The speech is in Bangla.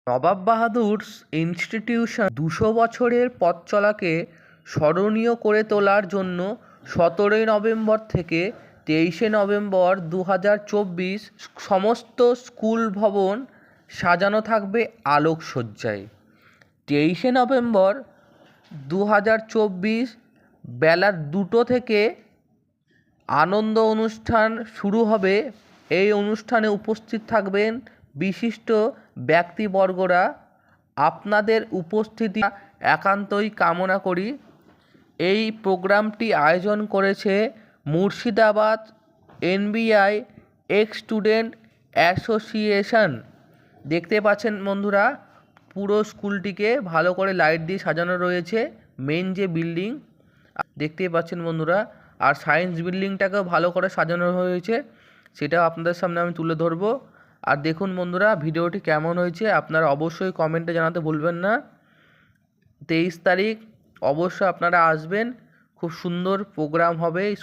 নবাব বাহাদুর ইনস্টিটিউশন 200 বছরের পথ চলাকে স্মরণীয় করে তোলার জন্য 17 নভেম্বর থেকে 23 নভেম্বর 2024 সমস্ত স্কুল ভবন সাজানো থাকবে আলোকসজ্জায়। 23 নভেম্বর 2024 বেলা 2টো থেকে আনন্দ অনুষ্ঠান শুরু হবে। এই অনুষ্ঠানে উপস্থিত থাকবেন বিশিষ্ট ব্যক্তিবর্গরা। আপনাদের উপস্থিতি একান্তই কামনা করি। এই প্রোগ্রামটি আয়োজন করেছে Murshidabad NBI ex student association. দেখতে পাচ্ছেন বন্ধুরা, পুরো স্কুলটিকে ভালো করে লাইট দিয়ে সাজানো রয়েছে। মেন যে বিল্ডিং দেখতেই পাচ্ছেন বন্ধুরা, আর সায়েন্স বিল্ডিংটাকেও ভালো করে সাজানো হয়েছে, সেটাও আপনাদের সামনে আমি তুলে ধরবো। আর দেখুন বন্ধুরা, ভিডিওটি কেমন হয়েছে আপনারা অবশ্যই কমেন্টে জানাতে ভুলবেন না। 23 তারিখ অবশ্যই আপনারা আসবেন, খুব সুন্দর প্রোগ্রাম হবে।